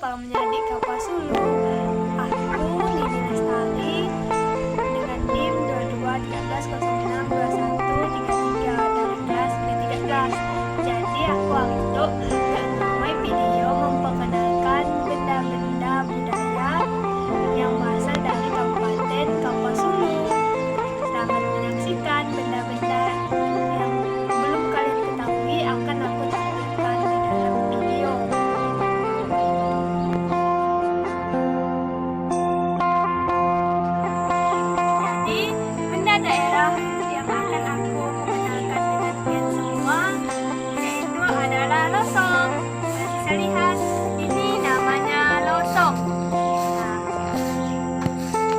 para menjadi kapas sulu. Aku Lini Lestari dengan NIM 2213062133 dari kelas B13. Jadi aku hari itu membuat video memperkenalkan benda-benda budaya yang berasal dari Kabupaten Kapas Sulu. Selamat menyaksikan benda-benda yang belum kalian ketahui akan aku tampilkan di dalam video. Jadi, benda daerah yang akan aku perkenalkan dengan kalian semua yaitu adalah losong. Kalian bisa lihat, ini namanya losong. Nah,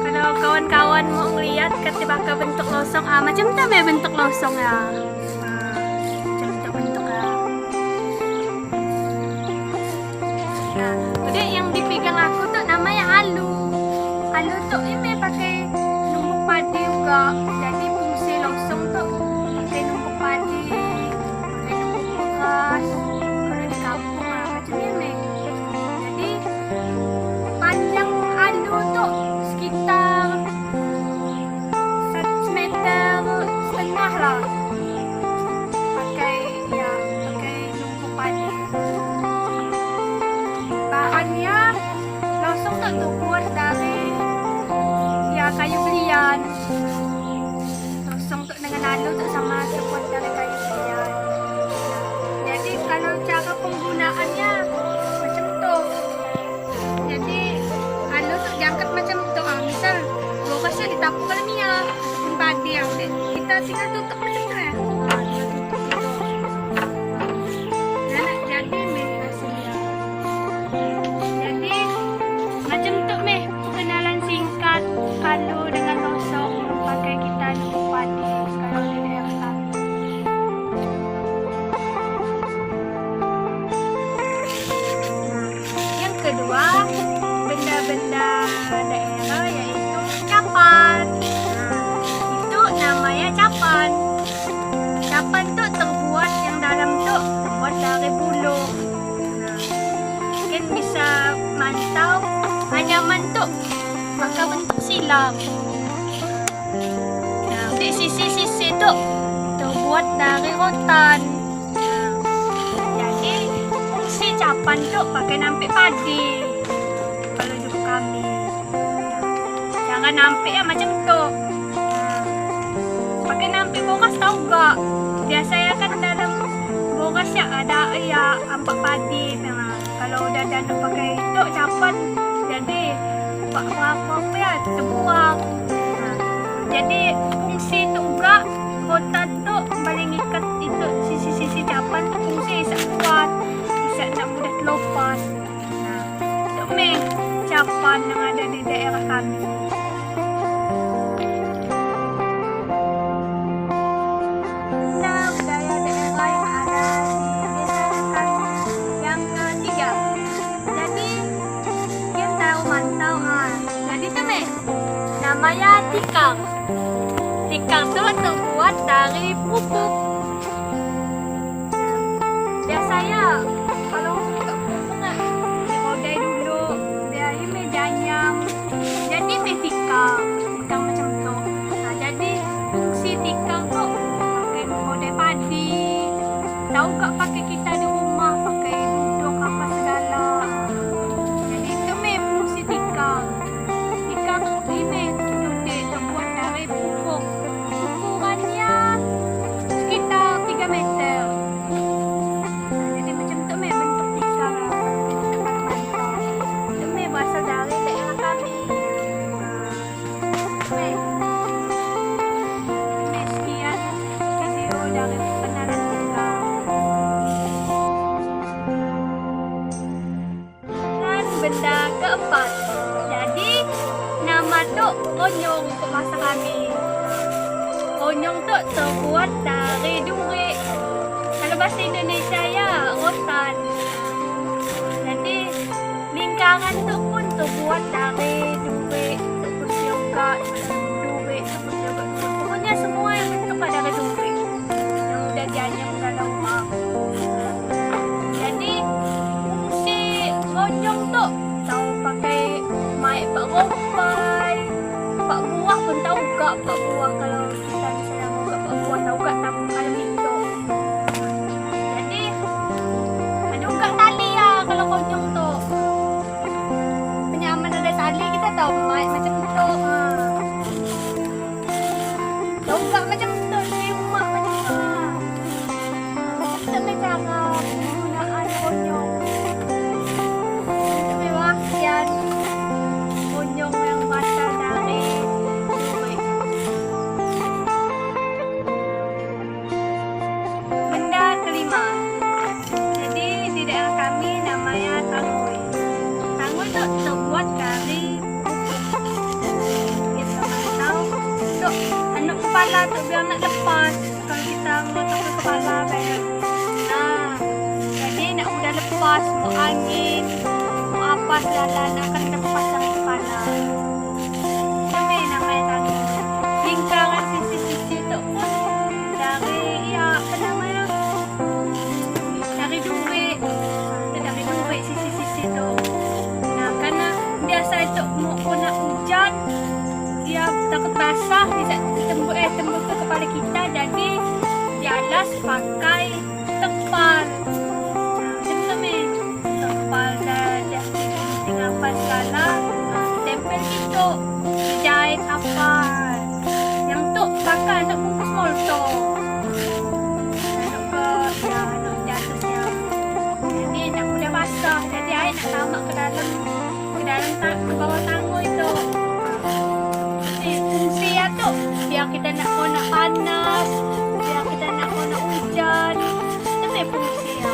kalau kawan-kawan mau melihat ketika bentuk losong, macam tu ya bentuk losong ya. Macam tu bentuknya. Nah, udah yang dipegang aku tuh namanya alu. Alu tuh ini pakai numpuk padi juga. Jadi fungsi losong tuh pakai numpuk padi, pakai numpuk beras. Kalau di kampung macam ini. Jadi panjang alu tuh sekitar 1,5 meter lah. Pakai numpuk padi. Bahannya losong tuh terbuat dari kayu belian. Losong tuh dengan alu tuh sama terbuat dari kayu belian. Jadi kalau cara penggunaannya macam tuh. Jadi alu tuh diangkat macam tuh. Misal lokasinya ditampung ke minyak ataupun padi yang kita tinggal tutup macam tuh ya. Jadi meh hasilnya. Jadi macam tuh meh pengenalan singkat alu dengan losong pakai kita numpuk padi kalau di daerah kami. Yang kedua, benda-benda daerah yaitu capan. Itu namanya capan. Capan tuh terbuat yang dalam tuh terbuat dari bulu. Mungkin bisa mantau anyaman tuh maka bentuk silam. Nah, di sisi-sisi tuh terbuat dari rotan. Jadi fungsi capan tuh pakai nampik padi. Kalau dulu kami, jangan nampik ya macam tuh. Pakai nampik bokas tau gak? Biasanya kan dalam bokas ya ada ya ampak padi. Nah, kalau udah danu pakai itu capan, jadi apa ya terbuang. Nah, jadi fungsi itu juga rotan tuh paling ikat itu sisi-sisi capan tuh fungsi bisa kuat, bisa tak mudah terlepas. Nah, itu meh capan yang ada di daerah kami. Nah, budaya daerah yang ada di desa kami yang ketiga. Jadi kita tahu mantau jadi tuh meh namanya tikar. Tikar tuh terbuat dari pupuk. Biasanya kalau untuk pupuk dirodai dulu dia ini janyam. Jadi meh tikar macam tuh. Nah, jadi fungsi tikar tuh pakai rodai padi. Tahu gak pakai kita di rumah pakai duduk apa segala. Jadi itu meh fungsi tikar. Tikar ini terbuat dari pupuk. Ukurannya sekitar 3 meter. Nah, jadi macam tu meh bentuk tikar mantap. Itu meh berasal dari daerah kami. Meh sekian video dari pengenalan tikar. Dan benda keempat. Jadi nama tuh onyong untuk masa kami. Onyong tuh terbuat dari duri. Kalau bahasa Indonesia ya rotan. Jadi lingkaran tuh pun terbuat dari duri. Terus juga duri. Pokoknya semua yang bentuk dari duri. Yang udah dianyam dalam rumah. Jadi fungsi onyong tuh cara penggunaan konyong. Itu memang yan konyong yang berasal dari duit. Benda kelima. Jadi di daerah kami namanya tanggul. Tanggul itu terbuat dari kita tahu untuk anak kepala tu biar nak lepas kalau kita ngotok ke kepala kan. Nah, jadi nak mudah lepas mau angin mau apa jalan akan lepas dari kepala. Itu namanya tanggul. Lingkaran sisi-sisi tu pun dari ya apa namanya dari duit. Dari duit sisi-sisi tu. Nah, karena biasa itu mau kena hujan dia takut basah tembus ke kepala kita, jadi dialas pakai terpal. Macam tu ni terpal dah tinggal apa segala tempel gitu dijahit apa yang tu pakai untuk bungkus molto untuk jatuhnya. Jadi nak mudah basah, jadi air nak tamak ke dalam ke bawah tangguh itu. Fungsi ya tu biar kita nak panas, biar kita nak hujan, itu memang fungsi ya.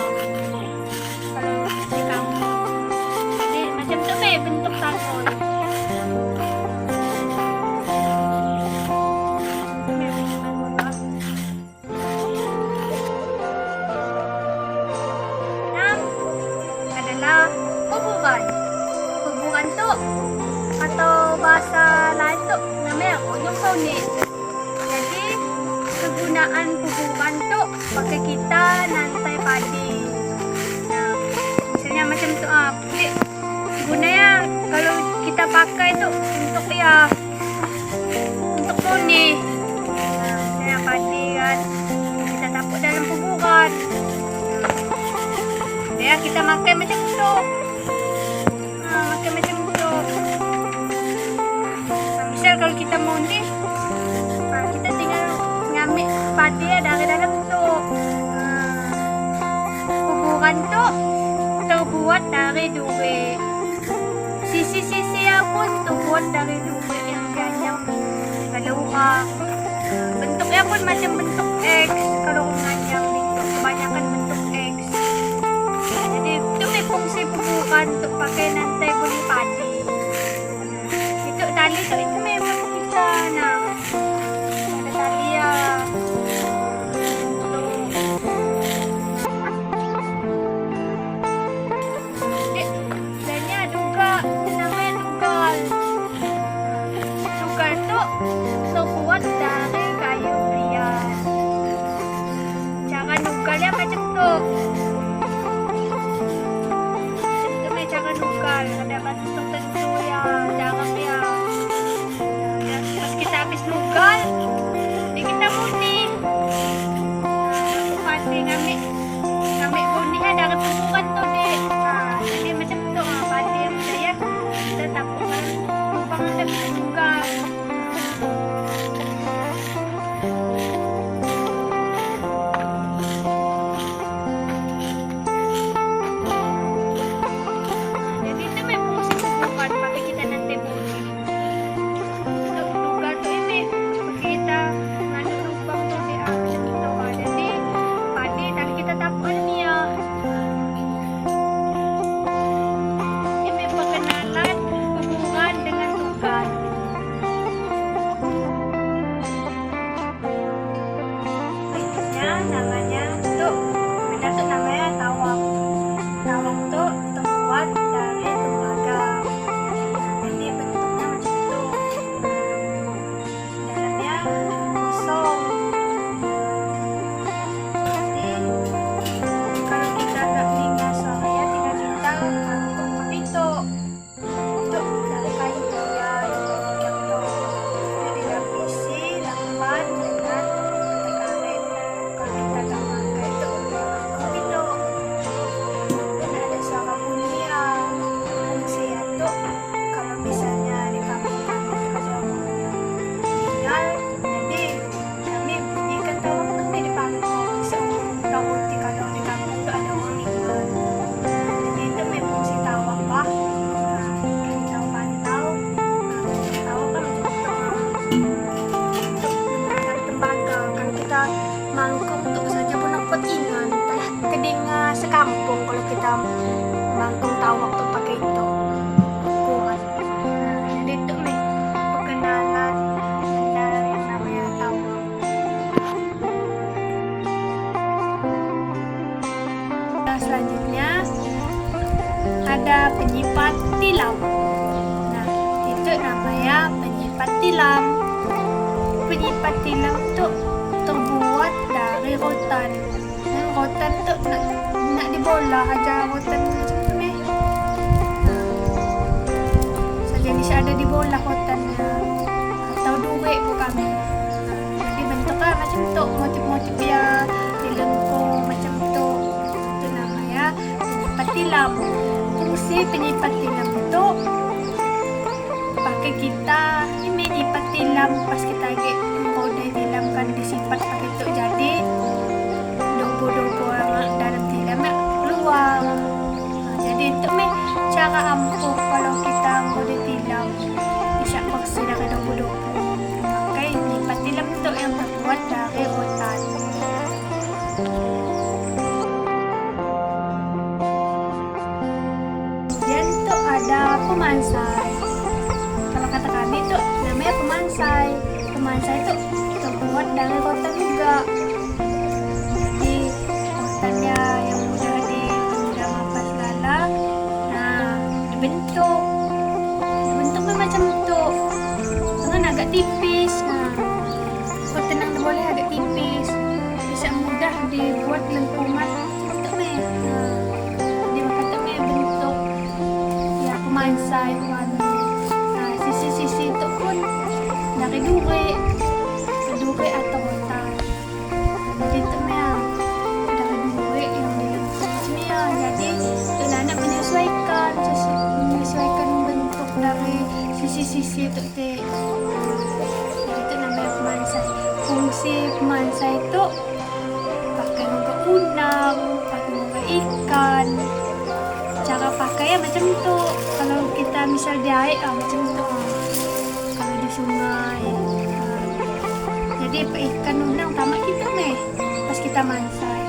Kalau di kampung, jadi macam tu memang bentuk tanggul. Enam adalah kuburan. Kuburan tu atau bahasa lain tu namanya konyong saunik. Jadi kegunaan kuburan tu pakai kita nantai padi. Nah, misalnya macam tu gunanya kalau kita pakai tu untuk untuk saunik. Nah, misalnya padi kan kita tampuk dalam kuburan. Ya kita makan macam tu. Makan macam tu. Misal kalau kita mau ni, kita tinggal ngambil padi dari dalam tu. Kuburan tu terbuat dari duit. Sisi-sisi pun terbuat dari duit yang banyak. Kalau orang bentuknya pun macam bentuk X. Kalau mengajar itu kebanyakan bentuk X. Jadi itu fungsi kuburan untuk pakai nanti boleh padi. Itu tali tu itu memang kita nak ada tali ya. Dan ni juga namanya dugal. Dugal tu terbuat dari kayu liat. Cara dugalnya macam tu. Cara dugal ada batu tertentu ya, jangan ya. Terus kita habis dugal, kita bunyi. Aku pasti ngambil bunyi dari kuburan tu deh. Jadi macam tu padi yang saya kita tampukkan lubang ada dugal. Jadi itu memang fungsi kuburan sekampung kalau kita mangkung tahu waktu pakai itu kuat. Nah, jadi itu nih perkenalan dari yang namanya tahu. Nah, selanjutnya ada penyipat tilam. Nah, itu namanya penyipat tilam. Penyipat tilam itu terbuat dari rotan. Dan rotan itu nak dibolah aja rotan macam tu nih. Sejenis ada dibolah rotannya atau duit pun kami. Jadi bentuknya macam tu, motif-motif ya dilengkung macam tu. Itu namanya penyipat tilam. Fungsi penyipat tilam itu pakai kita ini nyipat tilam pas kita lagi menggodai tilam kan disipat pakai itu, jadi dobo-dobo yang dalam tilamnya keluar. Nah, jadi itu cara ampuh kalau kita menggodai tilam bisa bersih dari dobo-dobo. Pakai nyipat tilam itu yang terbuat dari rotan. Kemudian itu ada pemansai. Kalau kata kami itu namanya pemansai. Pemansai itu terbuat dari rotan juga. Jadi rotannya yang mudah dipendam apa segala. Nah, dibentuknya macam itu. Dengan agak tipis. Nah, rotan yang boleh agak tipis. Bisa mudah dibuat lengkungan untuk nih. Nah, jadi makanya bentuk ya pemansai warna. Nah, sisi-sisi itu pun dari duri atau rotan. Jadi itu dari duri yang dilengkung macam ni ya. Jadi itu nak menyesuaikan bentuk dari sisi-sisi itu. Jadi itu namanya pemansai. Fungsi pemansai itu pakai muka udang, pakai muka ikan. Cara pakai macam tu. Kalau kita misal di air macam tu. Kalau di sungai. Jadi ikan udang tamak kita pas kita mansai.